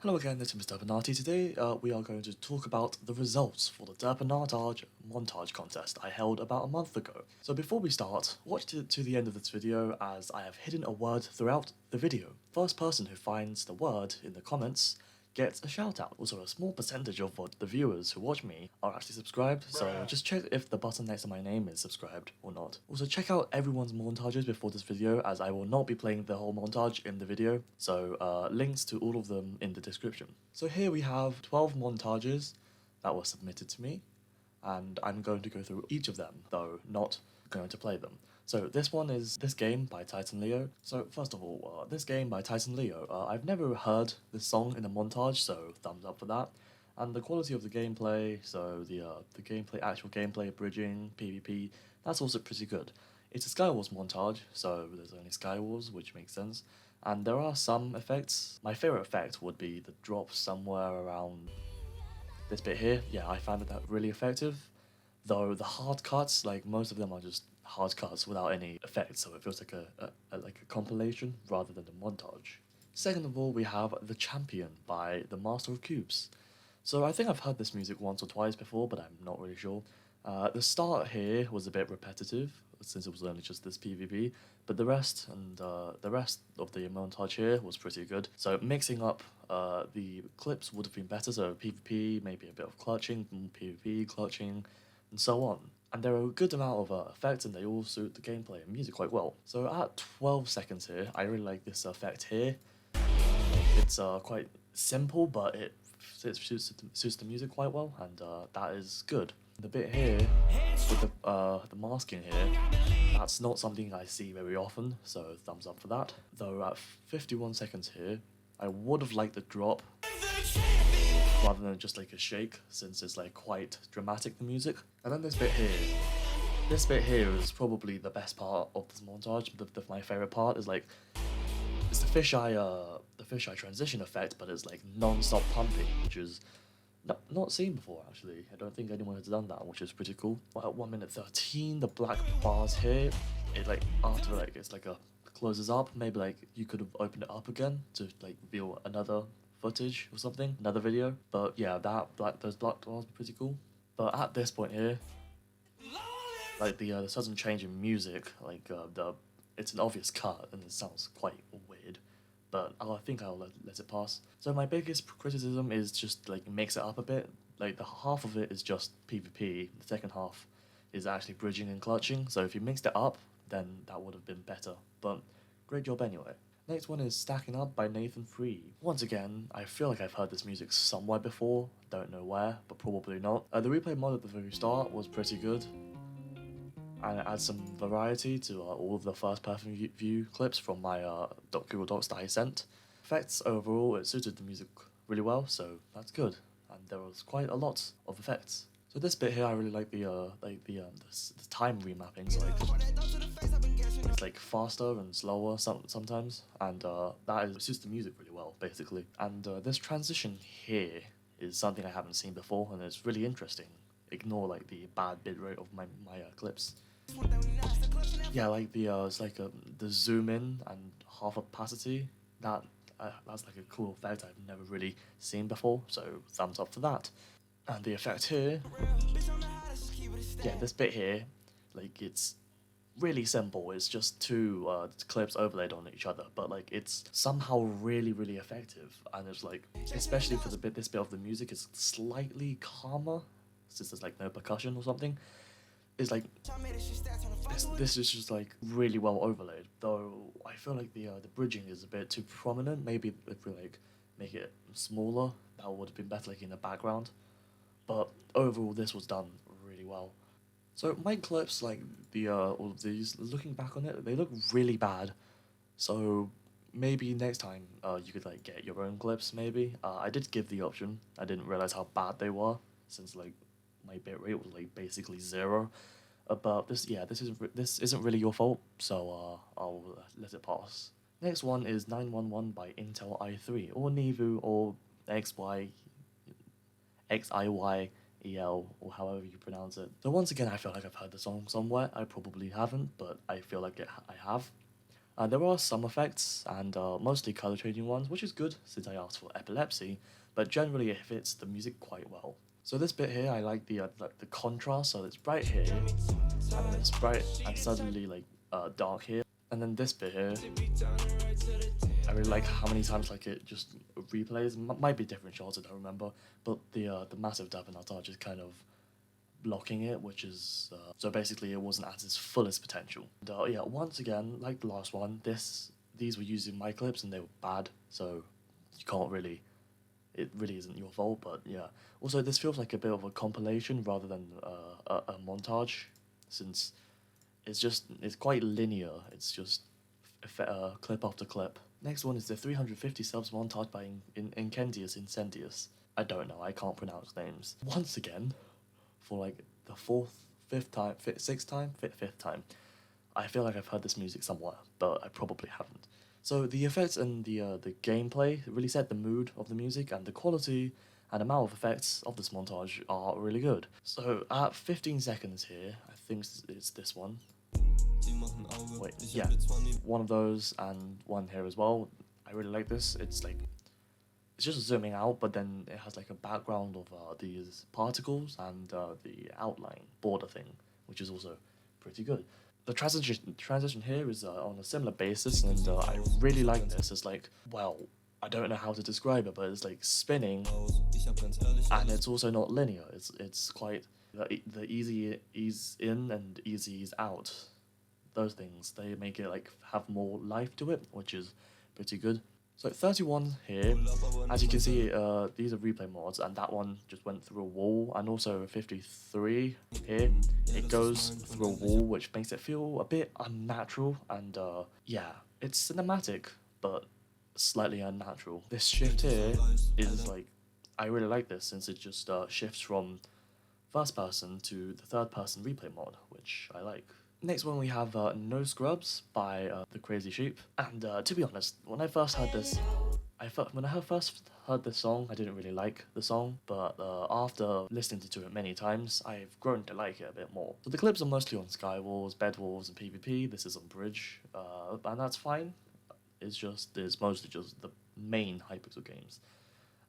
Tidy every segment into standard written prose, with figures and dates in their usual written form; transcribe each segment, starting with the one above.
Hello again, this is Mr. Bernardi. Today we are going to talk about the results for the Derpanatage montage contest I held about a month ago. So before we start, watch to the end of this video as I have hidden a word throughout the video. First person who finds the word in the comments gets a shout out. Also, a small percentage of the viewers who watch me are actually subscribed, so just check if the button next to my name is subscribed or not. Also, check out everyone's montages before this video, as I will not be playing the whole montage in the video, so links to all of them in the description. So here we have 12 montages that were submitted to me, and I'm going to go through each of them, though not going to play them. So this one is This Game by Titan Leo. So first of all, This Game by Titan Leo. I've never heard this song in a montage, so thumbs up for that. And the quality of the gameplay, so the gameplay, actual gameplay, bridging, PvP, that's also pretty good. It's a Skywars montage, so there's only Skywars, which makes sense. And there are some effects. My favorite effect would be the drop somewhere around this bit here. Yeah, I found that really effective. Though the hard cuts, like most of them are just hard cuts without any effects, so it feels like a compilation rather than a montage. Second of all, we have The Champion by The Master of Cubes. So I think I've heard this music once or twice before, but I'm not really sure. The start here was a bit repetitive, since it was only just this PvP, but the rest of the montage here was pretty good. So mixing up the clips would have been better, so PvP, maybe a bit of clutching, PvP, clutching, and so on. And there are a good amount of effects, and they all suit the gameplay and music quite well. So at 12 seconds here, I really like this effect here. It's quite simple, but it suits the music quite well, and that is good. The bit here with the masking here, that's not something I see very often, so thumbs up for that. Though at 51 seconds here, I would have liked the drop rather than just like a shake, since it's like quite dramatic, the music. And then this bit here. This bit here is probably the best part of this montage. My favorite part is like it's the fisheye transition effect, but it's like non-stop pumping, which is not seen before actually. I don't think anyone has done that, which is pretty cool. But at 1 minute 13, the black bars here, it like after like it's like a closes up. Maybe like you could have opened it up again to like reveal another footage or something, another video. But yeah, those black bars were pretty cool. But at this point here, like the sudden change in music, like it's an obvious cut and it sounds quite weird, but I think I'll let it pass. So my biggest criticism is just like mix it up a bit. Like the half of it is just PvP, the second half is actually bridging and clutching. So if you mixed it up, then that would have been better. But great job anyway. Next one is Stacking Up by Nathan Free. Once again, I feel like I've heard this music somewhere before, don't know where, but probably not. The replay mod at the very start was pretty good, and it adds some variety to all of the first-person view clips from my Google Docs that I sent. Effects overall, it suited the music really well, so that's good. And there was quite a lot of effects. So this bit here, I really like the time remapping. So like it's like faster and slower sometimes, and suits the music really well, basically. And this transition here is something I haven't seen before, and it's really interesting. Ignore like the bad bitrate of my clips. Yeah, like it's like the zoom in and half opacity. That's like a cool effect I've never really seen before. So thumbs up for that. And the effect here, yeah, this bit here, like it's really simple. It's just two clips overlaid on each other, but like it's somehow really effective. And it's like, especially for this bit of the music, is slightly calmer since there's like no percussion or something. It's like this is just like really well overlaid. Though I feel like the bridging is a bit too prominent. Maybe if we like make it smaller, that would have been better, like in the background. But overall, this was done really well. So my clips, like all of these, looking back on it, they look really bad. So maybe next time you could like get your own clips. Maybe I did give the option. I didn't realize how bad they were, since like my bitrate was like basically zero. But this isn't really your fault, so I'll let it pass. Next one is 911 by Intel i3 or Nivu or XIYEL or however you pronounce it. So once again, I feel like I've heard the song somewhere. I probably haven't, but I feel like I have. There are some effects, and mostly color changing ones, which is good since I asked for epilepsy, but generally it fits the music quite well. So this bit here, I like the contrast, so it's bright here, and then it's bright and suddenly like dark here. And then this bit here, I really like how many times like it just replays. Might be different shots, I don't remember, but the massive dub and Altar just kind of blocking it, which is so basically it wasn't at its fullest potential. And, yeah, once again, like the last one, these were using my clips and they were bad, so you can't really. It really isn't your fault, but yeah. Also, this feels like a bit of a compilation rather than a montage, since it's quite linear. It's just clip after clip. Next one is the 350 subs montage by Incendius Incendius. I don't know, I can't pronounce names. Once again, for like the fifth time, I feel like I've heard this music somewhere, but I probably haven't. So the effects and the gameplay really set the mood of the music, and the quality and amount of effects of this montage are really good. So at 15 seconds here, I think it's this one. Wait, yeah, one of those and one here as well. I really like this. It's just zooming out, but then it has like a background of these particles and the outline border thing, which is also pretty good. The transition here is on a similar basis, and I really like this. It's like, well, I don't know how to describe it, but it's like spinning, and it's also not linear. It's quite the easy ease in and easy ease out. Those things, they make it like have more life to it, which is pretty good. So 31 here, as you can see, these are replay mods, and that one just went through a wall, and also 53 here, it goes through a wall, which makes it feel a bit unnatural, and yeah, it's cinematic, but slightly unnatural. This shift here is like, I really like this, since it just shifts from first person to the third person replay mod, which I like. Next one we have No Scrubs by The Crazy Sheep, and to be honest, when I first heard this, when I first heard this song, I didn't really like the song, but after listening to it many times, I've grown to like it a bit more. So the clips are mostly on Skywars, Bed Wars, and PvP. This is on Bridge, and that's fine. It's mostly just the main Hypixel games,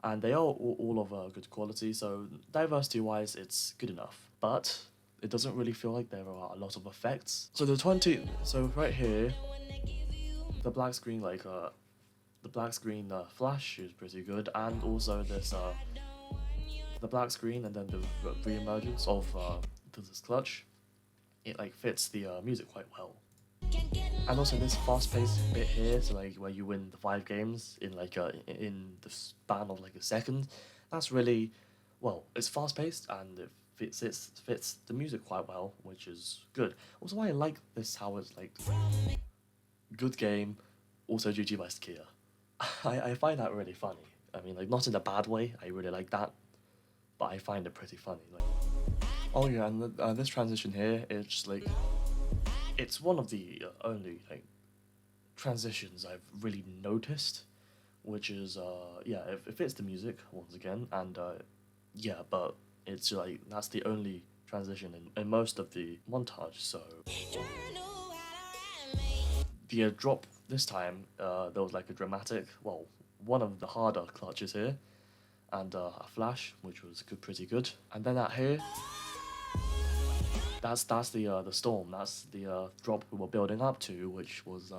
and they are all of good quality. So diversity-wise, it's good enough, but it doesn't really feel like there are a lot of effects. So so right here, the black screen flash is pretty good, and also this the black screen and then the re-emergence of this clutch, it like fits the music quite well. And also this fast-paced bit here, so like where you win the 5 games in in the span of like a second, that's really, well, it's fast-paced and it fits the music quite well, which is good. Also, I like this, how it's like good game, also GG by Skia. I find that really funny. I mean, like, not in a bad way. I really like that, but I find it pretty funny. Like, oh yeah, and this transition here, it's like, it's one of the only like transitions I've really noticed, which is yeah, it fits the music once again, and yeah, but it's like that's the only transition in most of the montage. So the drop this time, there was like a dramatic, well, one of the harder clutches here, and a flash, which was pretty good, and then out here, that's the storm. That's the drop we were building up to, which was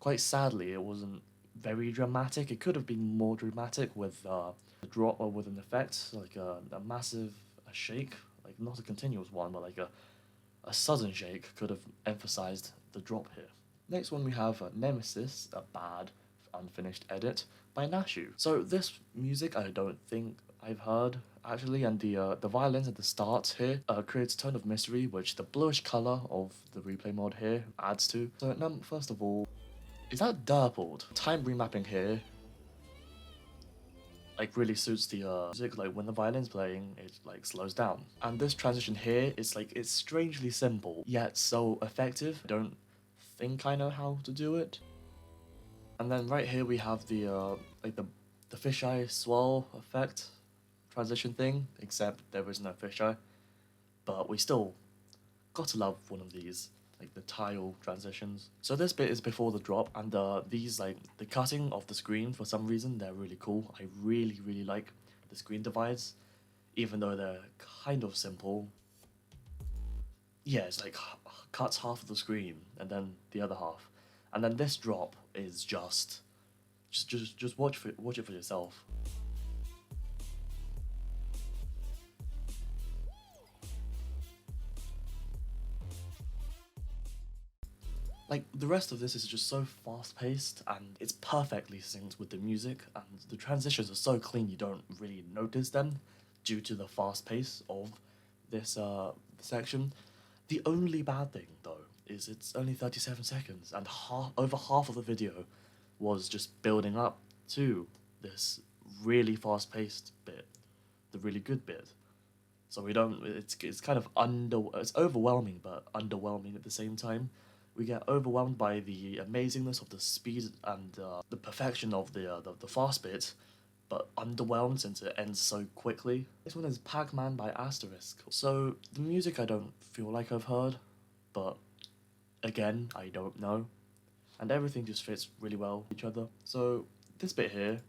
quite sadly, it wasn't very dramatic. It could have been more dramatic with a drop or with an effect, like a massive shake, like not a continuous one, but like a sudden shake could have emphasized the drop here. Next one we have Nemesis, a bad unfinished edit by Nashu. So this music I don't think I've heard actually, and the violins at the start here creates a tone of mystery, which the bluish color of the replay mod here adds to. So first of all, is that Derpled? Time remapping here like really suits the music. Like when the violin's playing, it like slows down. And this transition here is like, it's strangely simple yet so effective. I don't think I know how to do it. And then right here we have the like the fisheye swirl effect transition thing, except there is no fisheye, but we still gotta love one of these. like the tile transitions. So this bit is before the drop, and these like the cutting of the screen, for some reason they're really cool. I really like the screen divides, even though they're kind of simple. Yeah, it's like cuts half of the screen and then the other half, and then this drop is just watch it for yourself. Like, the rest of this is just so fast-paced, and it's perfectly synced with the music, and the transitions are so clean you don't really notice them due to the fast pace of this section. The only bad thing, though, is it's only 37 seconds, and over half of the video was just building up to this really fast-paced bit, the really good bit. So we don't. It's kind of it's overwhelming, but underwhelming at the same time. We get overwhelmed by the amazingness of the speed and the perfection of the fast bit, but underwhelmed since it ends so quickly. This one is Pac-Man by Asterisk. So the music I don't feel like I've heard, but again I don't know, and everything just fits really well with each other. So this bit here,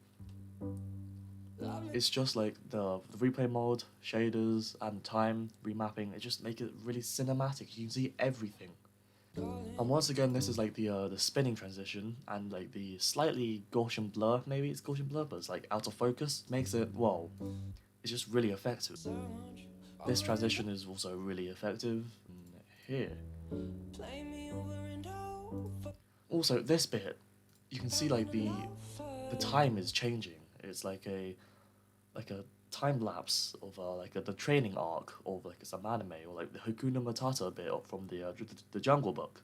it's just like the replay mode, shaders, and time remapping. It just make it really cinematic. You can see everything. And once again, this is like the spinning transition and like the slightly Gaussian blur. Maybe it's Gaussian blur, but it's like out of focus. Makes it, well, it's just really effective. This transition is also really effective here. Also, this bit, you can see like the time is changing. It's like a time lapse of the training arc of like some anime, or like the Hakuna Matata bit from the Jungle Book.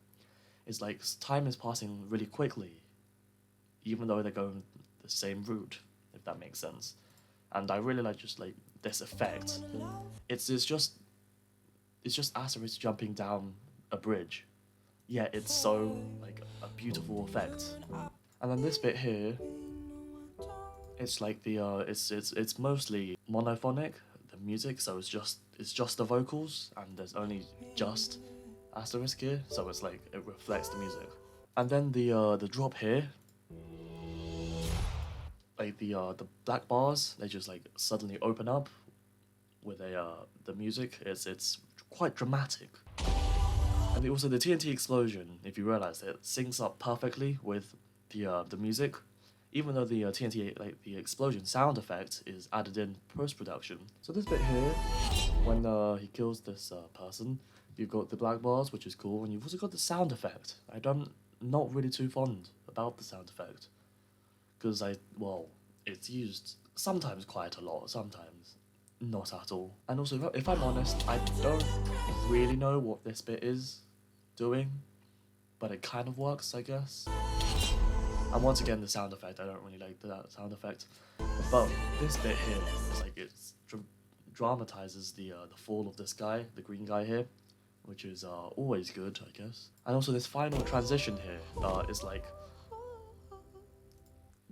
It's like time is passing really quickly, even though they're going the same route, if that makes sense. And I really like just like this effect. It's just Asterisk jumping down a bridge. Yeah, it's so like a beautiful effect. And then this bit here, it's like it's mostly monophonic, the music, so it's just the vocals, and there's only just Asterisk here, so it's like it reflects the music. And then the drop here, like the black bars, they just like suddenly open up with the music. It's quite dramatic. And also the TNT explosion, if you realize it, syncs up perfectly with the music. Even though the TNT, like the explosion sound effect, is added in post-production. So this bit here, when he kills this person, you've got the black bars, which is cool, and you've also got the sound effect. I'm not really too fond about the sound effect, because it's used sometimes quite a lot, sometimes not at all. And also, if I'm honest, I don't really know what this bit is doing, but it kind of works, I guess. And once again, the sound effect, I don't really like that sound effect. But this bit here, it's like it dramatizes the fall of this guy, the green guy here, which is always good, I guess. And also this final transition here is like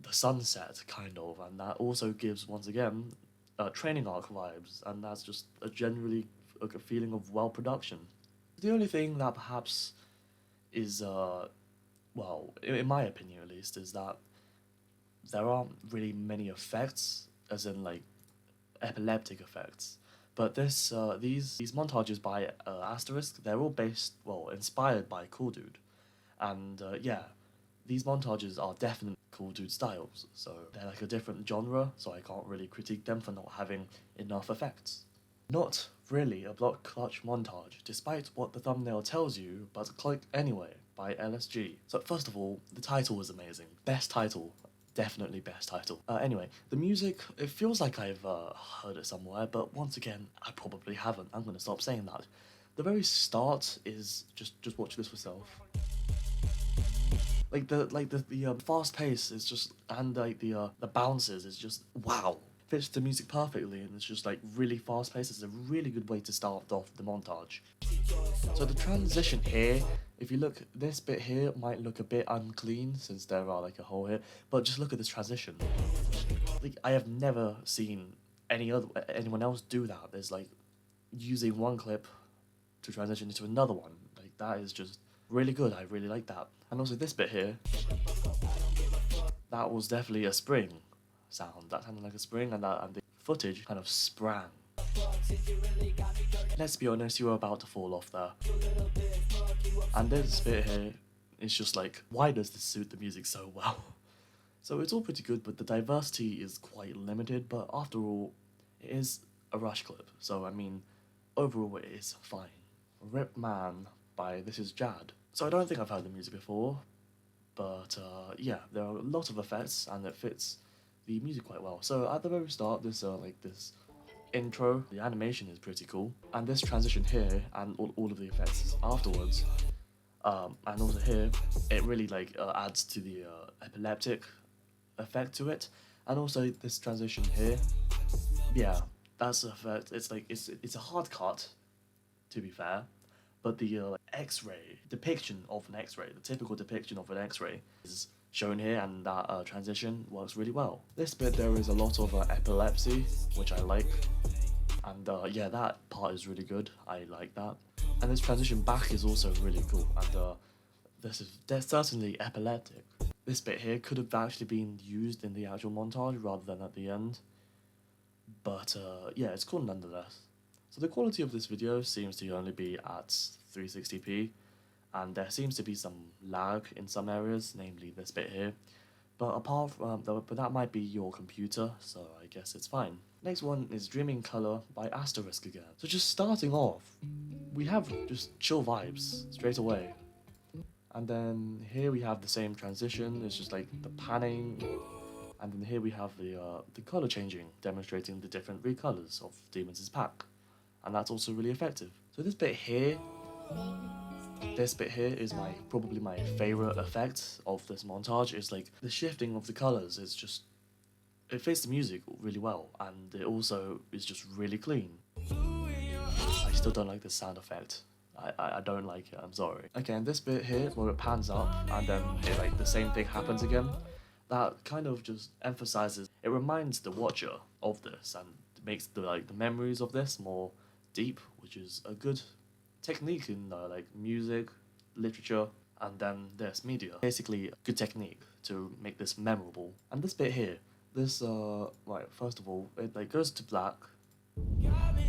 the sunset, kind of, and that also gives, once again, training arc vibes, and that's just a generally a feeling of well production. The only thing that perhaps is well, in my opinion at least, is that there aren't really many effects, as in like epileptic effects. But these montages by Asterisk, they're all inspired by Cool Dude, and yeah, these montages are definitely Cool Dude styles. So they're like a different genre, so I can't really critique them for not having enough effects. Not really a block clutch montage, despite what the thumbnail tells you, but click anyway, by LSG. So first of all, the title is amazing. Best title. Definitely best title. Anyway, the music, it feels like I've heard it somewhere, but once again, I probably haven't. I'm gonna stop saying that. The very start is, just watch this yourself. Like the fast pace is just, and like the bounces is just, wow. Fits the music perfectly, and it's just like really fast paced. It's a really good way to start off the montage. So the transition here, if you look, this bit here might look a bit unclean since there are like a hole here, but just look at this transition. Like, I have never seen anyone else do that. There's like using one clip to transition into another one. Like, that is just really good. I really like that. And also this bit here, that was definitely a spring sound. That sounded like a spring, and the footage kind of sprang. Let's be honest, you were about to fall off there. And this bit here is just like, why does this suit the music so well? So it's all pretty good, but the diversity is quite limited, but after all, it is a Rush clip, so I mean, overall it is fine. Rip Man by This Is Jad. So I don't think I've heard the music before, but yeah, there are a lot of effects, and it fits the music quite well. So at the very start, this intro, the animation is pretty cool, and this transition here, and all of the effects afterwards, and also here, it really adds to the epileptic effect to it, and also this transition here, yeah, that's the effect. It's like it's a hard cut, to be fair, but the X-ray depiction of an X-ray, the typical depiction of an X-ray, is shown here, and that transition works really well. This bit there is a lot of epilepsy, which I like, and yeah, that part is really good. I like that, and this transition back is also really cool, and there's certainly epileptic. This bit here could have actually been used in the actual montage rather than at the end, but yeah, it's cool nonetheless. So the quality of this video seems to only be at 360p, and there seems to be some lag in some areas, namely this bit here. But apart from but that might be your computer, so I guess it's fine. Next one is Dreaming Color by Asterisk again. So just starting off, we have just chill vibes straight away. And then here we have the same transition, it's just like the panning, and then here we have the color changing, demonstrating the different recolors of Demons' pack, and that's also really effective. So this bit here is probably my favorite effect of this montage. Is like the shifting of the colors. It's just, it fits the music really well, and it also is just really clean. I still don't like the sound effect. I don't like it, I'm sorry. Okay, and this bit here, where it pans up, and then like the same thing happens again, that kind of just emphasizes, it reminds the watcher of this, and makes the memories of this more deep, which is a good technique in music, literature, and then this media. Basically, a good technique to make this memorable. And this bit here, this right, first of all, it goes to black,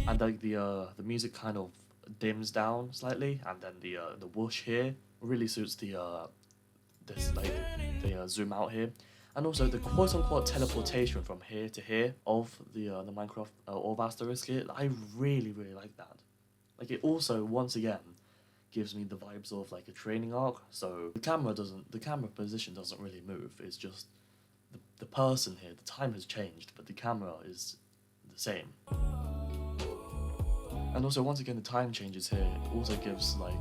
and the music kind of dims down slightly, and then the whoosh here really suits the zoom out here, and also the quote-unquote teleportation from here to here of the Minecraft of Asterisk here. I really like that. Like, it also once again gives me the vibes of like a training arc. So the camera position doesn't really move. It's just the person here. The time has changed, but the camera is the same. And also, once again, the time changes here. It also gives like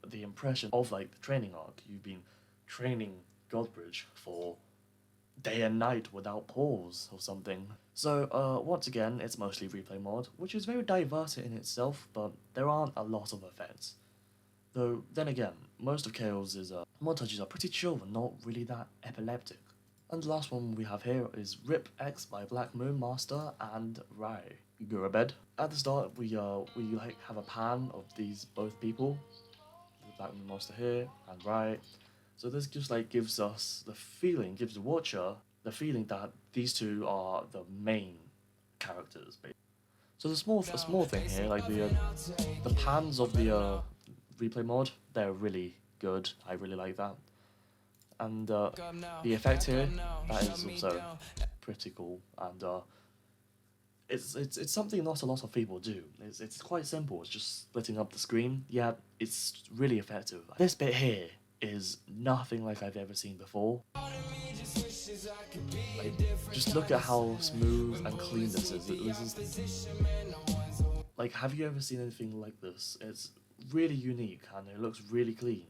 the impression of like the training arc. You've been training Godbridge for day and night without pause or something. So once again, it's mostly replay mod, which is very diverse in itself, but there aren't a lot of effects. Though then again, most of Chaos' montages are pretty chill and not really that epileptic. And the last one we have here is Rip X by Black Moon Master and Rai Gurabed. At the start, we have a pan of these both people, Black Moon Master here and Rai. So this just gives us the feeling, gives the watcher the feeling that these two are the main characters. So a small thing here, like the pans of the replay mod, they're really good. I really like that. And the effect here, that is also pretty cool, and it's something not a lot of people do. It's quite simple. It's just splitting up the screen. Yeah, it's really effective. This bit here is nothing like I've ever seen before. Like, just look at how smooth and clean this is. Like, have you ever seen anything like this? It's really unique and it looks really clean.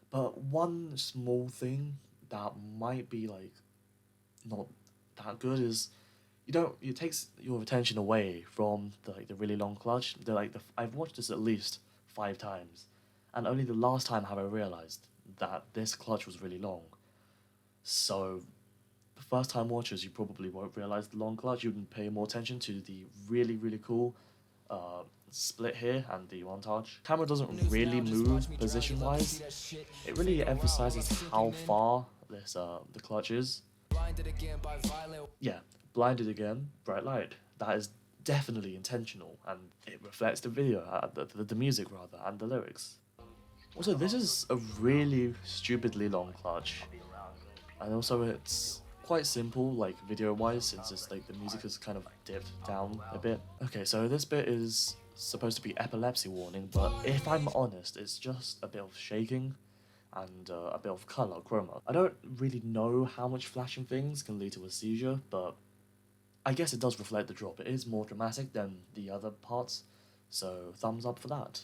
But one small thing that might be not that good is it takes your attention away from the really long clutch. I've watched this at least 5 times, and only the last time have I realized that this clutch was really long. So the first time watchers, you probably won't realize the long clutch. You can pay more attention to the really cool split here and the montage. Camera doesn't really move position-wise. It really emphasizes how far this the clutch is. Yeah, blinded again, bright light. That is definitely intentional, and it reflects the video, the music rather, and the lyrics. Also, this is a really stupidly long clutch, and also it's quite simple, like video-wise, since it's like the music is kind of dipped down a bit. Okay, so this bit is supposed to be epilepsy warning, but if I'm honest, it's just a bit of shaking and a bit of color chroma. I don't really know how much flashing things can lead to a seizure, but I guess it does reflect the drop. It is more dramatic than the other parts, so thumbs up for that.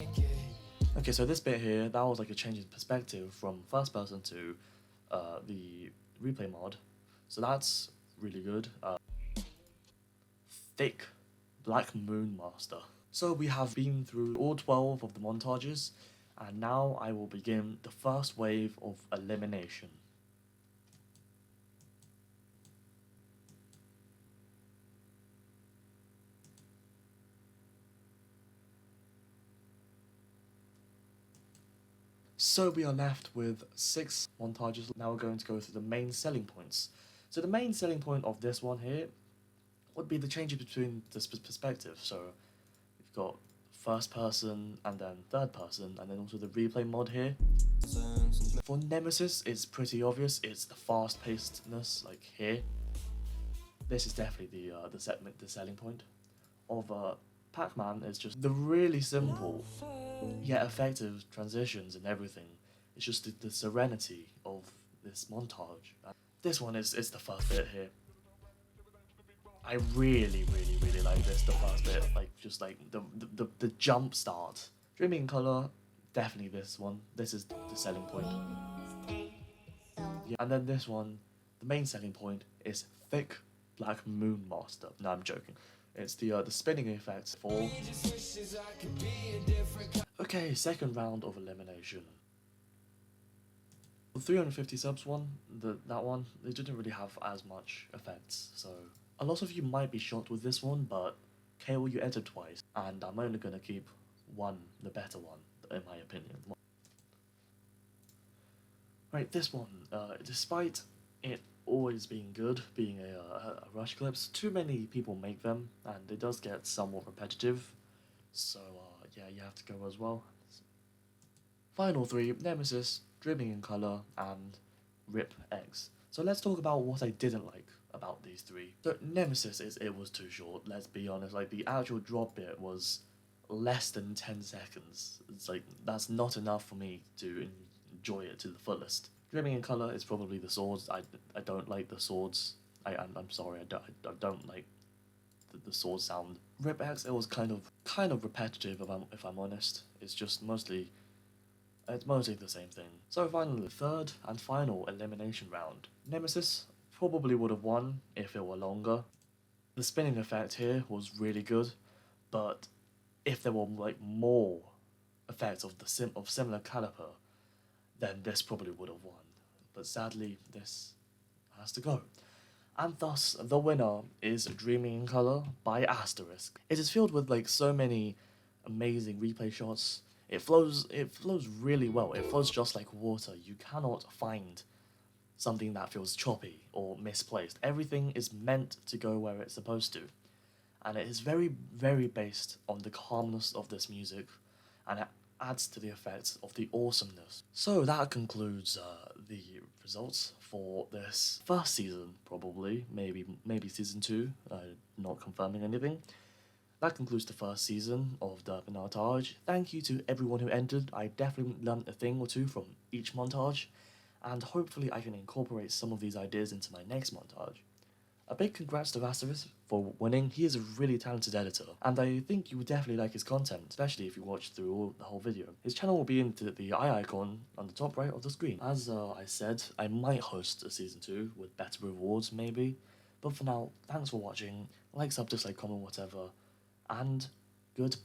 Okay, so this bit here, that was like a change in perspective from first person to the replay mod, so that's really good. Thick Black Moon Master. So we have been through all 12 of the montages, and now I will begin the first wave of elimination. So we are left with 6 montages. Now we're going to go through the main selling points. So the main selling point of this one here would be the change between the perspective. So we've got first person and then third person, and then also the replay mod here. For Nemesis, it's pretty obvious. It's the fast-pacedness, like here. This is definitely the selling point. Of Pac-Man is just the really simple yet effective transitions and everything. It's just the serenity of this montage. This one is the first bit here. I really like this, the first bit, like just like the jump start. Dreaming in Color, definitely this one. This is the selling point. Yeah, and then this one, the main selling point is Thick Black Moon Master. No, I'm joking. It's the spinning effect for... Okay, second round of elimination. The 350 subs one, that one, they didn't really have as much effects, so... A lot of you might be shocked with this one, but KO, you entered twice, and I'm only gonna keep one, the better one, in my opinion. Right, this one, despite it always being good, being a rush clips, too many people make them, and it does get somewhat repetitive, so yeah, you have to go as well. Final 3, Nemesis, Dreaming in Color, and Rip X. So let's talk about what I didn't like about these 3. So Nemesis, it was too short, let's be honest. Like, the actual drop bit was less than 10 seconds. It's like, that's not enough for me to enjoy it to the fullest. Dreaming in Color is probably the swords. I don't like the swords. I'm sorry, I don't like the sword sound. Rip X, it was kind of repetitive if I'm honest. It's just mostly the same thing. So finally, the third and final elimination round. Nemesis probably would have won if it were longer. The spinning effect here was really good, but if there were like more effects of similar caliber, then this probably would have won. But sadly, this has to go. And thus, the winner is Dreaming in Color by Asterisk. It is filled with like so many amazing replay shots. It flows really well. It flows just like water. You cannot find something that feels choppy or misplaced. Everything is meant to go where it's supposed to. And it is very based on the calmness of this music, and it adds to the effect of the awesomeness. So that concludes the results for this first season, probably, maybe season 2, not confirming anything. That concludes the first season of Derp and Artage. Thank you to everyone who entered. I definitely learned a thing or two from each montage, and hopefully I can incorporate some of these ideas into my next montage. A big congrats to Asterisk for winning. He is a really talented editor, and I think you would definitely like his content, especially if you watch through the whole video. His channel will be in the eye icon on the top right of the screen. As I said, I might host a season 2 with better rewards maybe, but for now, thanks for watching. Like, sub, dislike, comment, whatever, and goodbye.